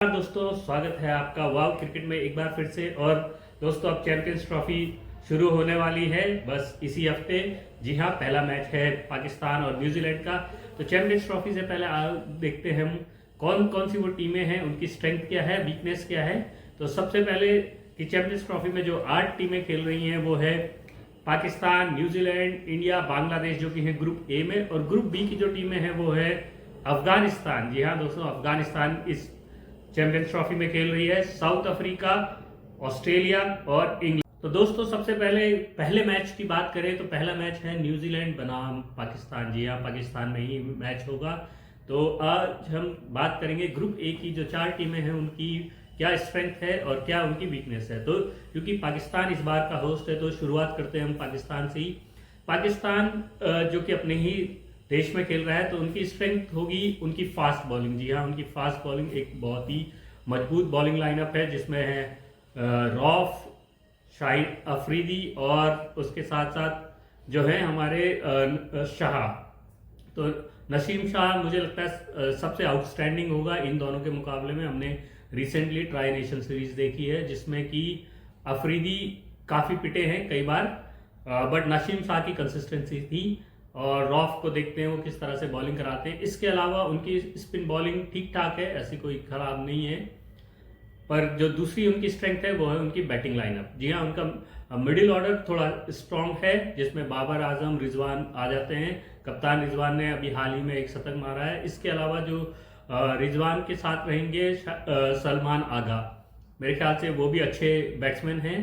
दोस्तों, स्वागत है आपका वाव क्रिकेट में एक बार फिर से। और दोस्तों, अब चैंपियंस ट्रॉफी शुरू होने वाली है बस इसी हफ्ते। जी हाँ, पहला मैच है पाकिस्तान और न्यूजीलैंड का। तो चैंपियंस ट्रॉफी से पहले देखते हैं हम कौन कौन सी वो टीमें हैं, उनकी स्ट्रेंथ क्या है, वीकनेस क्या है। तो सबसे पहले कि चैंपियंस ट्रॉफी में जो 8 टीमें खेल रही हैं वो है पाकिस्तान, न्यूजीलैंड, इंडिया, बांग्लादेश जो कि है ग्रुप ए में, और ग्रुप बी की जो टीमें हैं वो है अफगानिस्तान। जी हाँ दोस्तों, अफगानिस्तान इस चैंपियंस ट्रॉफी में खेल रही है, साउथ अफ्रीका, ऑस्ट्रेलिया और इंग्लैंड। तो दोस्तों, सबसे पहले मैच की बात करें तो पहला मैच है न्यूजीलैंड बनाम पाकिस्तान। जी हाँ, पाकिस्तान में ही मैच होगा। तो आज हम बात करेंगे ग्रुप ए की जो 4 टीमें हैं उनकी क्या स्ट्रेंथ है और क्या उनकी वीकनेस है। तो क्योंकि पाकिस्तान इस बार का होस्ट है तो शुरुआत करते हैं हम पाकिस्तान से ही। पाकिस्तान जो कि अपने ही देश में खेल रहा है तो उनकी स्ट्रेंथ होगी उनकी फास्ट बॉलिंग। जी हाँ, उनकी फास्ट बॉलिंग एक बहुत ही मजबूत बॉलिंग लाइनअप है जिसमें है रौफ, शाहिद अफरीदी और उसके साथ साथ जो है हमारे शाह। तो नसीम शाह मुझे लगता है सबसे आउटस्टैंडिंग होगा इन दोनों के मुकाबले में। हमने रिसेंटली ट्राई नेशन सीरीज देखी है जिसमें कि अफरीदी काफ़ी पिटे हैं कई बार, बट नसीम शाह की कंसिस्टेंसी थी। और रॉफ को देखते हैं वो किस तरह से बॉलिंग कराते हैं। इसके अलावा उनकी स्पिन बॉलिंग ठीक ठाक है, ऐसी कोई खराब नहीं है। पर जो दूसरी उनकी स्ट्रेंथ है वो है उनकी बैटिंग लाइनअप। जी हाँ, उनका मिडिल ऑर्डर थोड़ा स्ट्रांग है जिसमें बाबर आजम, रिजवान आ जाते हैं। कप्तान रिजवान ने अभी हाल ही में एक शतक मारा है। इसके अलावा जो रिजवान के साथ रहेंगे सलमान आगा, मेरे ख्याल से वो भी अच्छे बैट्समैन हैं।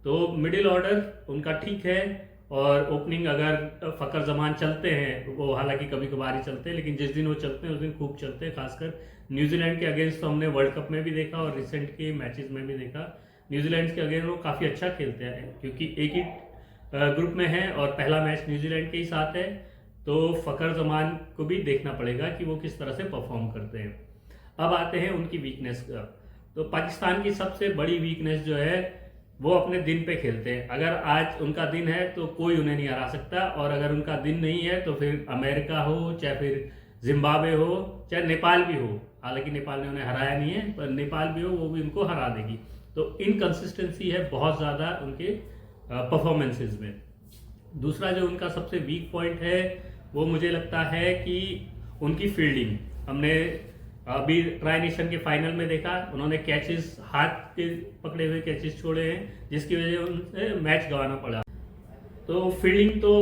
तो मिडिल ऑर्डर उनका ठीक है। और ओपनिंग अगर फ़कर जमान चलते हैं, वो हालांकि कभी कभार ही चलते हैं, लेकिन जिस दिन वो चलते हैं उस दिन खूब चलते हैं। खासकर न्यूजीलैंड के अगेंस्ट तो हमने वर्ल्ड कप में भी देखा और रिसेंट के मैचेस में भी देखा। न्यूजीलैंड के अगेंस्ट वो काफ़ी अच्छा खेलते हैं क्योंकि एक ही ग्रुप में है और पहला मैच न्यूजीलैंड के ही साथ है। तो फ़कर जमान को भी देखना पड़ेगा कि वो किस तरह से परफॉर्म करते हैं। अब आते हैं उनकी वीकनेस का। तो पाकिस्तान की सबसे बड़ी वीकनेस जो है वो अपने दिन पे खेलते हैं। अगर आज उनका दिन है तो कोई उन्हें नहीं हरा सकता, और अगर उनका दिन नहीं है तो फिर अमेरिका हो, चाहे फिर जिम्बाब्वे हो, चाहे नेपाल भी हो। हालांकि नेपाल ने उन्हें हराया नहीं है, पर नेपाल भी हो वो भी उनको हरा देगी। तो इनकंसिस्टेंसी है बहुत ज़्यादा उनके परफॉर्मेंसेज में। दूसरा जो उनका सबसे वीक पॉइंट है वो मुझे लगता है कि उनकी फील्डिंग। हमने अभी ट्राई नेशन के फाइनल में देखा, उन्होंने कैचेस, हाथ के पकड़े हुए कैचेस छोड़े हैं जिसकी वजह से उनसे मैच गंवाना पड़ा। तो फील्डिंग तो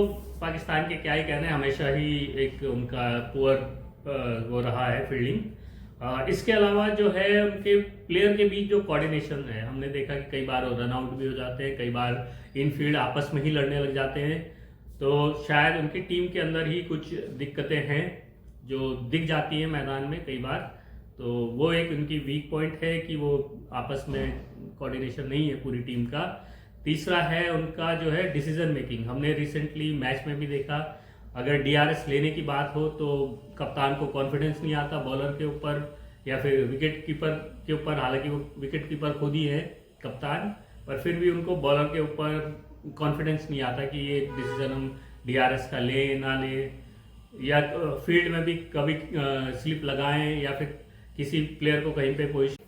पाकिस्तान के क्या ही कहने, हमेशा ही एक उनका पुअर वो रहा है फील्डिंग। इसके अलावा जो है उनके प्लेयर के बीच जो कोऑर्डिनेशन है, हमने देखा कि कई बार रन आउट भी हो जाते हैं, कई बार इन फील्ड आपस में ही लड़ने लग जाते हैं। तो शायद उनकी टीम के अंदर ही कुछ दिक्कतें हैं जो दिख जाती हैं मैदान में कई बार। तो वो एक उनकी वीक पॉइंट है कि वो आपस में कोऑर्डिनेशन नहीं है पूरी टीम का। तीसरा है उनका जो है डिसीजन मेकिंग। हमने रिसेंटली मैच में भी देखा, अगर डीआरएस लेने की बात हो तो कप्तान को कॉन्फिडेंस नहीं आता बॉलर के ऊपर या फिर विकेट कीपर के ऊपर। हालांकि वो विकेट कीपर खुद ही है कप्तान, पर फिर भी उनको बॉलर के ऊपर कॉन्फिडेंस नहीं आता कि ये डिसीजन हम डीआरएस का ले ना ले, या फील्ड में भी कभी स्लिप लगाएं या फिर किसी प्लेयर को कहीं पे पोजीशन।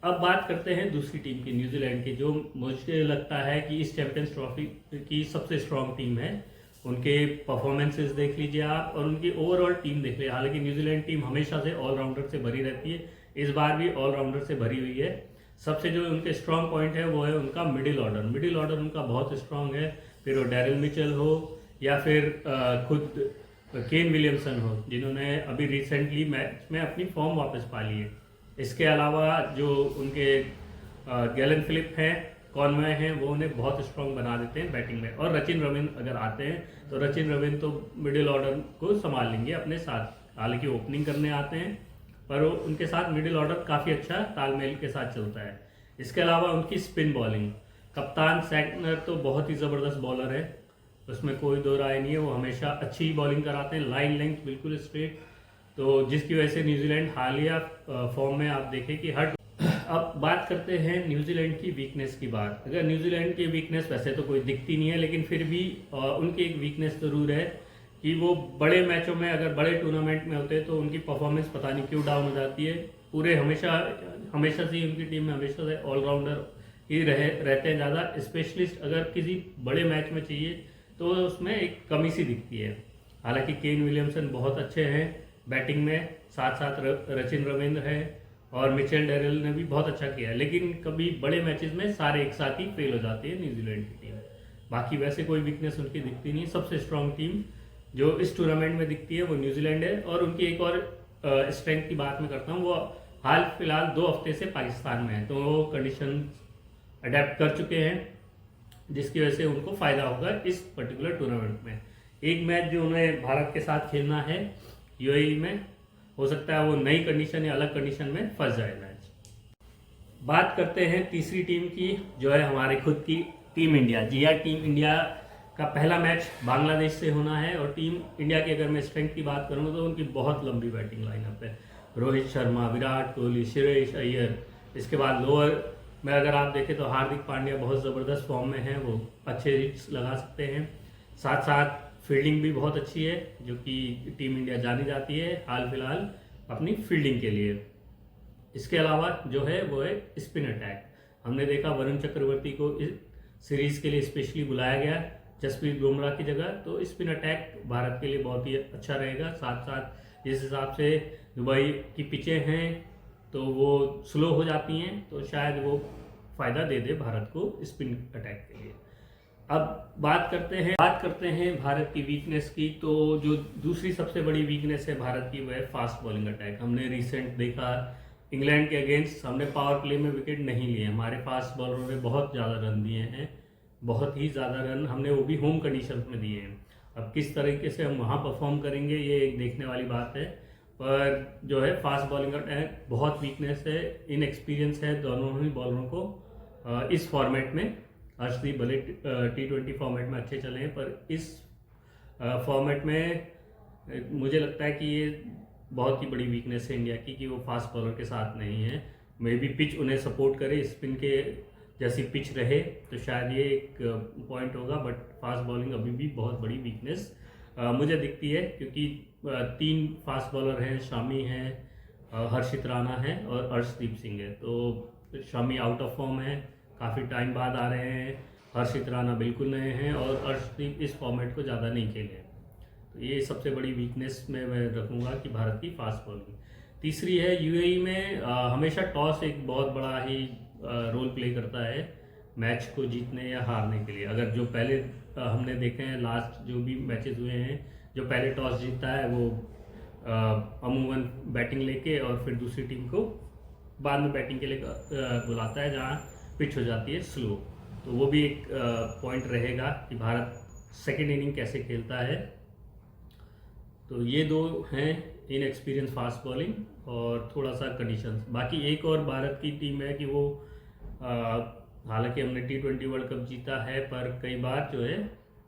अब बात करते हैं दूसरी टीम की, न्यूजीलैंड की, जो मुझे लगता है कि इस चैंपियंस ट्रॉफी की सबसे स्ट्रांग टीम है। उनके परफॉर्मेंसेस देख लीजिए आप और उनकी ओवरऑल टीम देख लीजिए। हालांकि न्यूजीलैंड टीम हमेशा से ऑलराउंडर से भरी रहती है, इस बार भी ऑलराउंडर से भरी हुई है। सबसे जो उनके स्ट्रांग पॉइंट है वो है उनका मिडिल ऑर्डर। मिडिल ऑर्डर उनका बहुत स्ट्रांग है, फिर वो डैरिल मिचेल हो या फिर खुद केन विलियमसन हो, जिन्होंने अभी रिसेंटली मैच में अपनी फॉर्म वापस पा ली है। इसके अलावा जो उनके गैलन फिलिप हैं, कॉनवे हैं, वो उन्हें बहुत स्ट्रांग बना देते हैं बैटिंग में। और रचिन रविंद्र अगर आते हैं तो रचिन रविंद्र तो मिडिल ऑर्डर को संभाल लेंगे अपने साथ। हालांकि ओपनिंग करने आते हैं पर उनके साथ मिडिल ऑर्डर काफ़ी अच्छा तालमेल के साथ चलता है। इसके अलावा उनकी स्पिन बॉलिंग, कप्तान सैंटनर तो बहुत ही ज़बरदस्त बॉलर है, उसमें कोई दो राय नहीं है। वो हमेशा अच्छी बॉलिंग कराते हैं, लाइन लेंथ बिल्कुल स्ट्रेट, तो जिसकी वजह से न्यूजीलैंड हालिया फॉर्म में आप देखें कि हट। अब बात करते हैं न्यूजीलैंड की वीकनेस की बात। अगर न्यूजीलैंड की वीकनेस वैसे तो कोई दिखती नहीं है, लेकिन फिर भी उनकी एक वीकनेस ज़रूर है कि वो बड़े मैचों में, अगर बड़े टूर्नामेंट में होते हैं तो उनकी परफॉर्मेंस पता नहीं क्यों डाउन हो जाती है। पूरे हमेशा हमेशा से ही उनकी टीम में हमेशा से ऑलराउंडर ही रहते हैं ज़्यादा। स्पेशलिस्ट अगर किसी बड़े मैच में चाहिए तो उसमें एक कमी सी दिखती है। हालांकि केन विलियमसन बहुत अच्छे हैं बैटिंग में, साथ साथ रचिन रविंद्र है और मिचेल डेरेल ने भी बहुत अच्छा किया है, लेकिन कभी बड़े मैचेस में सारे एक साथ ही फेल हो जाती है न्यूजीलैंड की टीम। बाकी वैसे कोई वीकनेस उनकी दिखती नहीं। सबसे स्ट्रांग टीम जो इस टूर्नामेंट में दिखती है वो न्यूजीलैंड है। और उनकी एक और स्ट्रेंथ की बात मैं करता हूँ, वो हाल फिलहाल 2 हफ्ते से पाकिस्तान में है, तो वो कंडीशन अडेप्ट कर चुके हैं, जिसकी वजह से उनको फ़ायदा होगा इस पर्टिकुलर टूर्नामेंट में। एक मैच जो उन्हें भारत के साथ खेलना है यूएई में, हो सकता है वो नई कंडीशन या अलग कंडीशन में फंस जाए मैच। बात करते हैं तीसरी टीम की, जो है हमारे खुद की टीम इंडिया। जी हाँ, टीम इंडिया का पहला मैच बांग्लादेश से होना है। और टीम इंडिया की अगर मैं स्ट्रेंथ की बात करूँ तो उनकी बहुत लंबी बैटिंग लाइनअप है। रोहित शर्मा, विराट कोहली, श्रेयस अय्यर, इसके बाद लोअर में अगर आप देखें तो हार्दिक पांड्या बहुत ज़बरदस्त फॉर्म में है, वो अच्छे हिट्स लगा सकते हैं। साथ साथ फील्डिंग भी बहुत अच्छी है, जो कि टीम इंडिया जानी जाती है हाल फिलहाल अपनी फील्डिंग के लिए। इसके अलावा जो है वो है स्पिन अटैक। हमने देखा वरुण चक्रवर्ती को इस सीरीज़ के लिए स्पेशली बुलाया गया जसप्रीत बुमराह की जगह, तो स्पिन अटैक भारत के लिए बहुत ही अच्छा रहेगा। साथ साथ जिस हिसाब से दुबई की पिचें हैं तो वो स्लो हो जाती हैं, तो शायद वो फ़ायदा दे दे भारत को स्पिन अटैक के लिए। अब बात करते हैं भारत की वीकनेस की। तो जो दूसरी सबसे बड़ी वीकनेस है भारत की, वह है फास्ट बॉलिंग अटैक। हमने रिसेंट देखा इंग्लैंड के अगेंस्ट, हमने पावर प्ले में विकेट नहीं लिए, हमारे फास्ट बॉलरों ने बहुत ज़्यादा रन दिए हैं, बहुत ही ज़्यादा रन हमने वो भी होम कंडीशन में दिए हैं। अब किस तरीके से हम वहाँ परफॉर्म करेंगे ये एक देखने वाली बात है। पर जो है फास्ट बॉलिंग अटैक बहुत वीकनेस है, इनएक्सपीरियंस है दोनों ही बॉलरों को इस फॉर्मेट में। अर्शदीप भले T20 फॉर्मेट में अच्छे चले हैं, पर इस फॉर्मेट में मुझे लगता है कि ये बहुत ही बड़ी वीकनेस है इंडिया की, कि वो फास्ट बॉलर के साथ नहीं है। मे बी पिच उन्हें सपोर्ट करे, स्पिन के जैसी पिच रहे तो शायद ये एक पॉइंट होगा, बट फास्ट बॉलिंग अभी भी बहुत बड़ी वीकनेस मुझे दिखती है। क्योंकि 3 फास्ट बॉलर हैं, शामी हैं, हर्षित राणा है और अर्शदीप सिंह है। तो शामी आउट ऑफ फॉर्म है, काफ़ी टाइम बाद आ रहे हैं, हर्षित राणा बिल्कुल नए हैं और अर्शदीप इस फॉर्मेट को ज़्यादा नहीं खेले हैं। तो ये सबसे बड़ी वीकनेस में मैं रखूँगा कि भारत की फास्ट बॉलिंग। तीसरी है यूएई में हमेशा टॉस एक बहुत बड़ा ही रोल प्ले करता है मैच को जीतने या हारने के लिए। अगर जो पहले हमने देखे हैं लास्ट जो भी मैचेस हुए हैं, जो पहले टॉस जीतता है वो अमूमन बैटिंग लेके और फिर दूसरी टीम को बाद में बैटिंग के लिए बुलाता है जहाँ पिच हो जाती है स्लो। तो वो भी एक पॉइंट रहेगा कि भारत सेकेंड इनिंग कैसे खेलता है। तो ये 2 हैं, इनएक्सपीरियंस फास्ट बॉलिंग और थोड़ा सा कंडीशंस। बाकी एक और भारत की टीम है कि वो हालांकि हमने T20 वर्ल्ड कप जीता है, पर कई बार जो है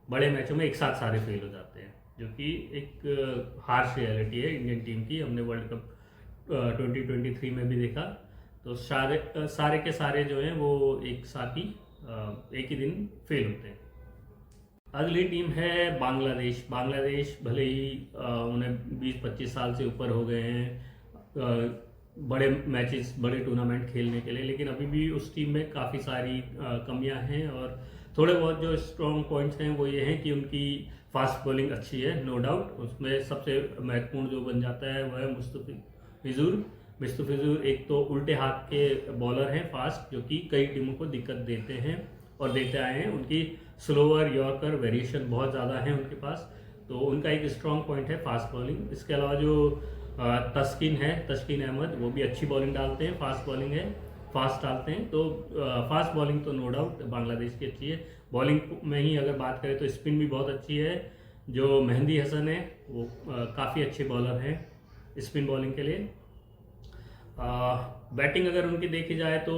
बड़े मैचों में एक साथ सारे फेल हो जाते हैं, जो कि एक हार्श रियलिटी है इंडियन टीम की। हमने वर्ल्ड कप 2023 में भी देखा, तो सारे के सारे जो हैं वो एक साथ ही एक ही दिन फेल होते हैं। अगली टीम है बांग्लादेश। बांग्लादेश भले ही उन्हें 20-25 साल से ऊपर हो गए हैं बड़े मैचेस, बड़े टूर्नामेंट खेलने के लिए, लेकिन अभी भी उस टीम में काफ़ी सारी कमियां हैं। और थोड़े बहुत जो स्ट्रॉन्ग पॉइंट्स हैं वो ये हैं कि उनकी फास्ट बॉलिंग अच्छी है, नो डाउट। उसमें सबसे महत्वपूर्ण जो बन जाता है वह है मुस्तफिजुर। एक तो उल्टे हाथ के बॉलर हैं फास्ट, जो कि कई टीमों को दिक्कत देते हैं और देते आए हैं। उनकी स्लोअर यॉर्कर वेरिएशन बहुत ज़्यादा है उनके पास, तो उनका एक स्ट्रॉन्ग पॉइंट है फास्ट बॉलिंग। इसके अलावा जो तस्किन अहमद, वो भी अच्छी बॉलिंग डालते हैं, फास्ट बॉलिंग है, फास्ट डालते हैं। तो फास्ट बॉलिंग तो नो डाउट बांग्लादेश की अच्छी है। बॉलिंग में ही अगर बात करें तो स्पिन भी बहुत अच्छी है। जो मेहंदी हसन है वो काफ़ी अच्छे बॉलर हैं स्पिन बॉलिंग के लिए। बैटिंग अगर उनकी देखी जाए तो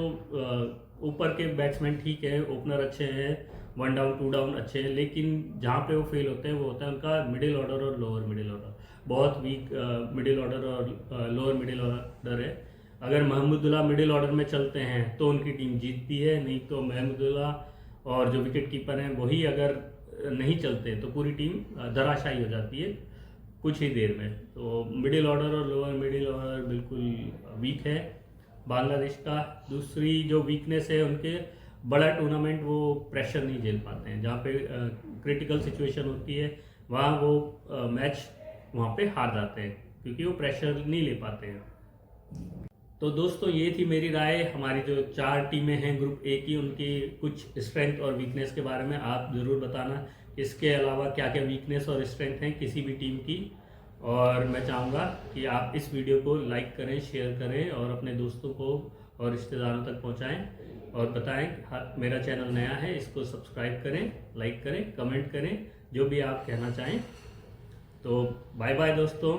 ऊपर के बैट्समैन ठीक है, ओपनर अच्छे हैं, 1 डाउन 2 डाउन अच्छे हैं, लेकिन जहाँ पे वो फेल होते हैं वो होता है उनका मिडिल ऑर्डर और लोअर मिडिल ऑर्डर। बहुत वीक मिडिल ऑर्डर और लोअर मिडिल ऑर्डर है। अगर महमूदुल्लाह मिडिल ऑर्डर में चलते हैं तो उनकी टीम जीतती है, नहीं तो महमूदुल्लाह और जो विकेट कीपर हैं वही अगर नहीं चलते तो पूरी टीम धराशायी हो जाती है कुछ ही देर में। तो मिडिल ऑर्डर और लोअर मिडिल ऑर्डर बिल्कुल वीक है। बांग्लादेश का। दूसरी जो वीकनेस है उनके, बड़ा टूर्नामेंट वो प्रेशर नहीं झेल पाते हैं, जहाँ पे क्रिटिकल सिचुएशन होती है वहाँ वो मैच वहाँ पे हार जाते हैं क्योंकि वो प्रेशर नहीं ले पाते हैं। तो दोस्तों ये थी मेरी राय, हमारी जो 4 टीमें हैं ग्रुप ए की, उनकी कुछ स्ट्रेंथ और वीकनेस के बारे में आप ज़रूर बताना। इसके अलावा क्या क्या वीकनेस और स्ट्रेंथ हैं किसी भी टीम की। और मैं चाहूँगा कि आप इस वीडियो को लाइक करें, शेयर करें और अपने दोस्तों को और रिश्तेदारों तक पहुँचाएँ और बताएं मेरा चैनल नया है, इसको सब्सक्राइब करें, लाइक करें, कमेंट करें, जो भी आप कहना चाहें। तो बाय बाय दोस्तों।